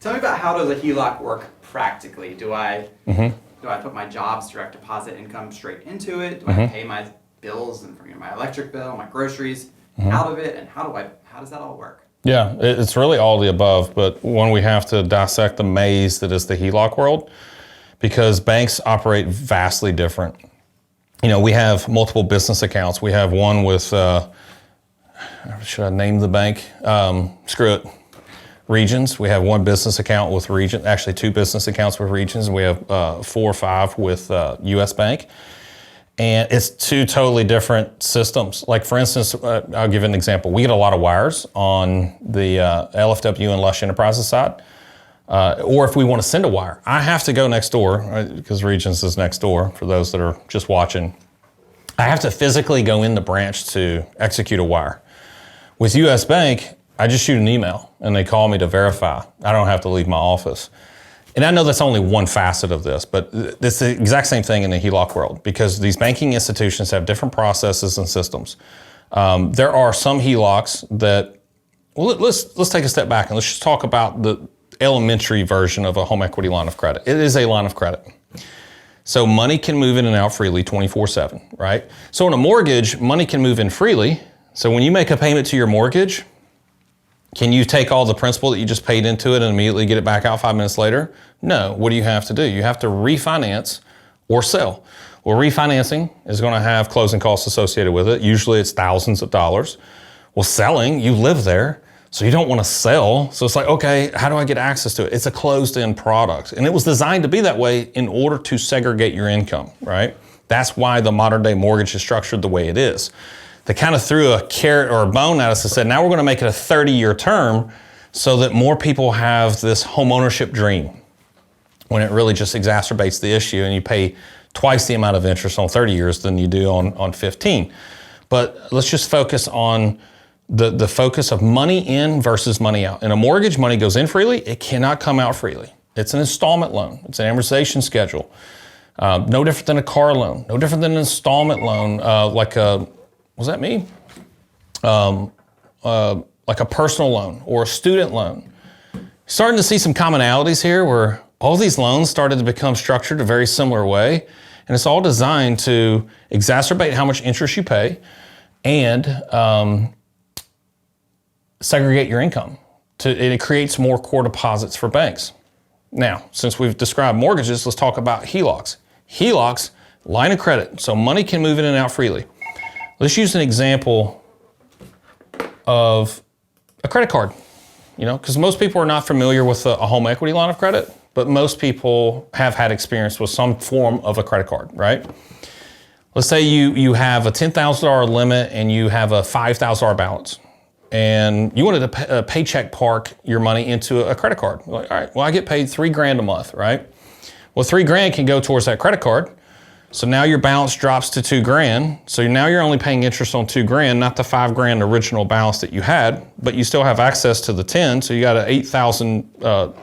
Tell me about how does a HELOC work practically? Do I put my job's direct deposit income straight into it? Do I pay my bills and my electric bill, my groceries out of it? And how does that all work? Yeah, it's really all the above, but one, we have to dissect the maze that is the HELOC world, because banks operate vastly different. You know, we have multiple business accounts. We have one with, should I name the bank? Screw it. Regions. We have one business account with Regions, actually two business accounts with Regions, and we have 4 or 5 with US Bank. And it's two totally different systems. Like for instance, I'll give an example. We get a lot of wires on the LFW and Lush Enterprises side. Or if we want to send a wire, I have to go next door, because Regions is next door for those that are just watching. I have to physically go in the branch to execute a wire. With US Bank, I just shoot an email and they call me to verify. I don't have to leave my office. And I know that's only one facet of this, but it's the exact same thing in the HELOC world, because these banking institutions have different processes and systems. There are some HELOCs that, well, let's take a step back and let's just talk about the elementary version of a home equity line of credit. It is a line of credit. So money can move in and out freely 24/7, right? So in a mortgage, money can move in freely. So when you make a payment to your mortgage, can you take all the principal that you just paid into it and immediately get it back out 5 minutes later? No. What do you have to do? You have to refinance or sell. Well, refinancing is going to have closing costs associated with it. Usually it's thousands of dollars. Well, selling, you live there, so you don't want to sell. So it's like, okay, how do I get access to it? It's a closed-in product. And it was designed to be that way in order to segregate your income, right? That's why the modern day mortgage is structured the way it is. They kind of threw a carrot or a bone at us and said, now we're going to make it a 30-year term so that more people have this home ownership dream, when it really just exacerbates the issue and you pay twice the amount of interest on 30 years than you do on 15. But let's just focus on the focus of money in versus money out. In a mortgage, money goes in freely. It cannot come out freely. It's an installment loan. It's an amortization schedule. No different than a car loan. No different than an installment loan, was that me? Like a personal loan or a student loan. Starting to see some commonalities here where all these loans started to become structured a very similar way. And it's all designed to exacerbate how much interest you pay and segregate your income. It creates more core deposits for banks. Now, since we've described mortgages, let's talk about HELOCs. HELOCs, line of credit, so money can move in and out freely. Let's use an example of a credit card, because most people are not familiar with a home equity line of credit, but most people have had experience with some form of a credit card, right? Let's say you have a $10,000 limit and you have a $5,000 balance, and you wanted to paycheck park your money into a credit card. Like, all right, well, I get paid $3,000 a month, right? Well, $3,000 can go towards that credit card. So now your balance drops to $2,000. So now you're only paying interest on $2,000, not the $5,000 original balance that you had, but you still have access to the 10. So you got an $8,000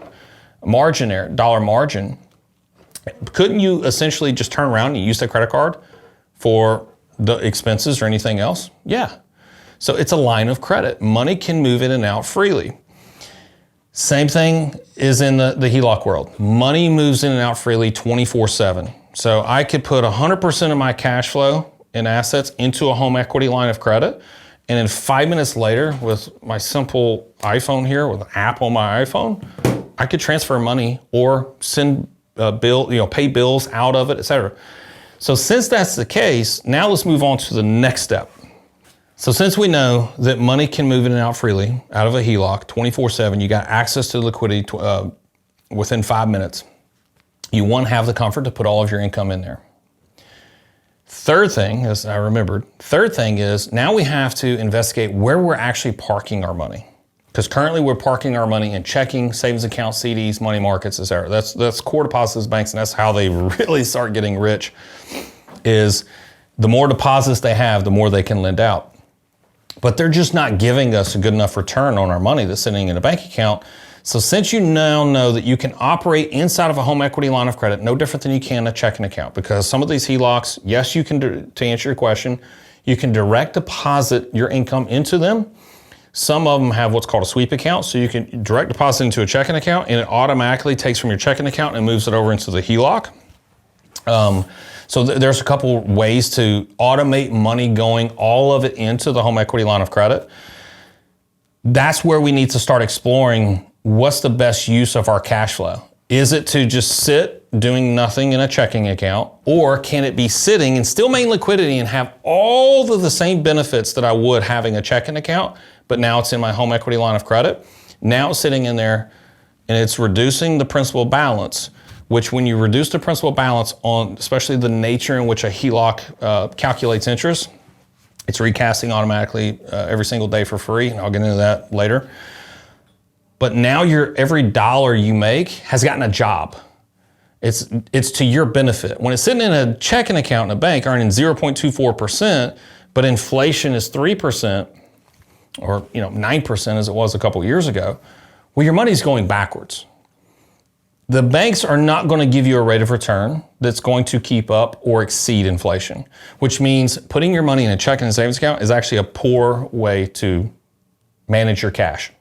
margin there, dollar margin. Couldn't you essentially just turn around and use that credit card for the expenses or anything else? Yeah. So it's a line of credit. Money can move in and out freely. Same thing is in the HELOC world. Money moves in and out freely 24/7. So I could put 100% of my cash flow and assets into a home equity line of credit. And then 5 minutes later, with my simple iPhone here, with an app on my iPhone, I could transfer money or send a bill, pay bills out of it, etc. So since that's the case, now let's move on to the next step. So since we know that money can move in and out freely out of a HELOC 24/7, you got access to liquidity within 5 minutes. You want to have the comfort to put all of your income in there. Third thing, as I remembered, is now we have to investigate where we're actually parking our money. Because currently we're parking our money in checking, savings accounts, CDs, money markets, etc. That's core deposits banks, and that's how they really start getting rich, is the more deposits they have, the more they can lend out. But they're just not giving us a good enough return on our money that's sitting in a bank account. So since you now know that you can operate inside of a home equity line of credit, no different than you can a checking account, because some of these HELOCs, yes, you can, to answer your question, you can direct deposit your income into them. Some of them have what's called a sweep account, so you can direct deposit into a checking account and it automatically takes from your checking account and moves it over into the HELOC. So there's a couple ways to automate money going all of it into the home equity line of credit. That's where we need to start exploring what's the best use of our cash flow. Is it to just sit doing nothing in a checking account, or can it be sitting and still maintain liquidity and have all of the same benefits that I would having a checking account, but now it's in my home equity line of credit? Now it's sitting in there and it's reducing the principal balance, which when you reduce the principal balance on especially the nature in which a HELOC calculates interest, it's recasting automatically every single day for free, and I'll get into that later. But now every dollar you make has gotten a job. It's to your benefit. When it's sitting in a checking account in a bank earning 0.24%, but inflation is 3%, or 9% as it was a couple years ago, well, your money's going backwards. The banks are not going to give you a rate of return that's going to keep up or exceed inflation, which means putting your money in a checking and savings account is actually a poor way to manage your cash.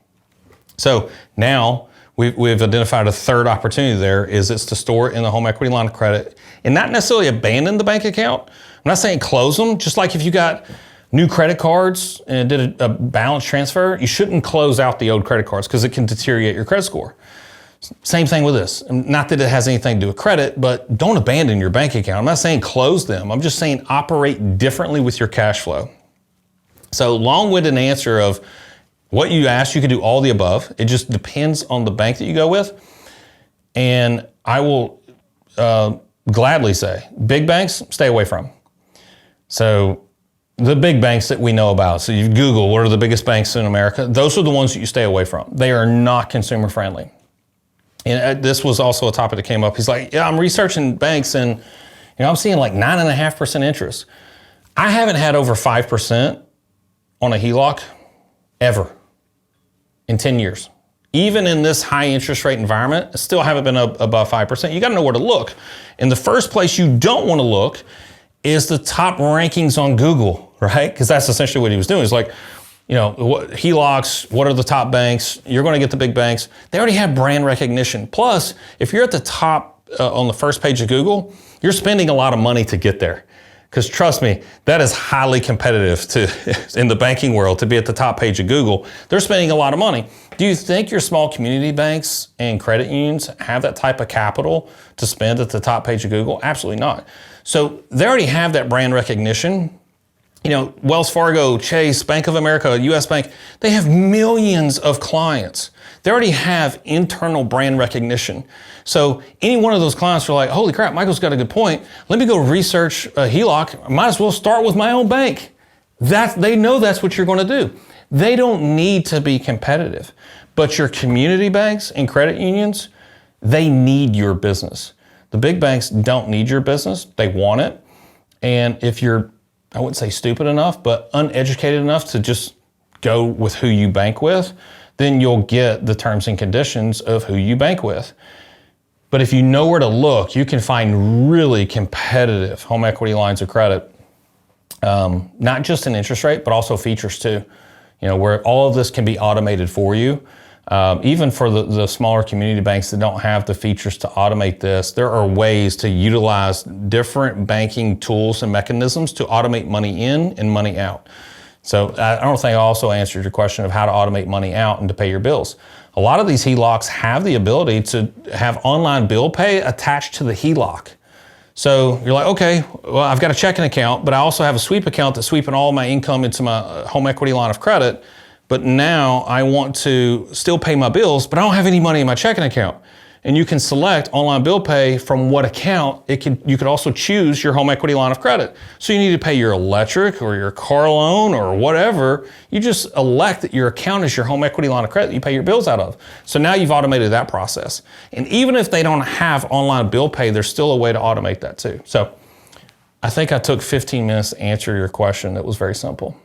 So now we've identified a third opportunity there, is it's to store it in the home equity line of credit and not necessarily abandon the bank account. I'm not saying close them, just like if you got new credit cards and did a balance transfer, you shouldn't close out the old credit cards because it can deteriorate your credit score. Same thing with this. Not that it has anything to do with credit, but don't abandon your bank account. I'm not saying close them. I'm just saying operate differently with your cash flow. So long-winded answer of what you asked, you could do all the above. It just depends on the bank that you go with. And I will gladly say, big banks, stay away from. So the big banks that we know about, so you Google, what are the biggest banks in America? Those are the ones that you stay away from. They are not consumer friendly. And this was also a topic that came up. He's like, yeah, I'm researching banks and I'm seeing like 9.5% interest. I haven't had over 5% on a HELOC ever in 10 years. Even in this high interest rate environment, I still haven't been above 5%. You gotta know where to look. In the first place you don't wanna look is the top rankings on Google, right? Because that's essentially what he was doing. He's like, HELOCs, what are the top banks? You're going to get the big banks. They already have brand recognition. Plus, if you're at the top on the first page of Google, you're spending a lot of money to get there. Because trust me, that is highly competitive in the banking world to be at the top page of Google. They're spending a lot of money. Do you think your small community banks and credit unions have that type of capital to spend at the top page of Google? Absolutely not. So they already have that brand recognition. Wells Fargo, Chase, Bank of America, US Bank, they have millions of clients. They already have internal brand recognition. So any one of those clients are like, holy crap, Michael's got a good point. Let me go research a HELOC. I might as well start with my own bank. They know that's what you're going to do. They don't need to be competitive. But your community banks and credit unions, they need your business. The big banks don't need your business. They want it. And if you're, I wouldn't say stupid enough, but uneducated enough to just go with who you bank with, then you'll get the terms and conditions of who you bank with. But if you know where to look, you can find really competitive home equity lines of credit, not just an interest rate, but also features too, where all of this can be automated for you. Even for the smaller community banks that don't have the features to automate this, there are ways to utilize different banking tools and mechanisms to automate money in and money out. So I don't think I also answered your question of how to automate money out and to pay your bills. A lot of these HELOCs have the ability to have online bill pay attached to the HELOC. So you're like, okay, well, I've got a checking account, but I also have a sweep account that's sweeping all my income into my home equity line of credit. But now I want to still pay my bills, but I don't have any money in my checking account. And you can select online bill pay from what account. You could also choose your home equity line of credit. So you need to pay your electric or your car loan or whatever. You just elect that your account is your home equity line of credit that you pay your bills out of. So now you've automated that process. And even if they don't have online bill pay, there's still a way to automate that too. So I think I took 15 minutes to answer your question. That was very simple.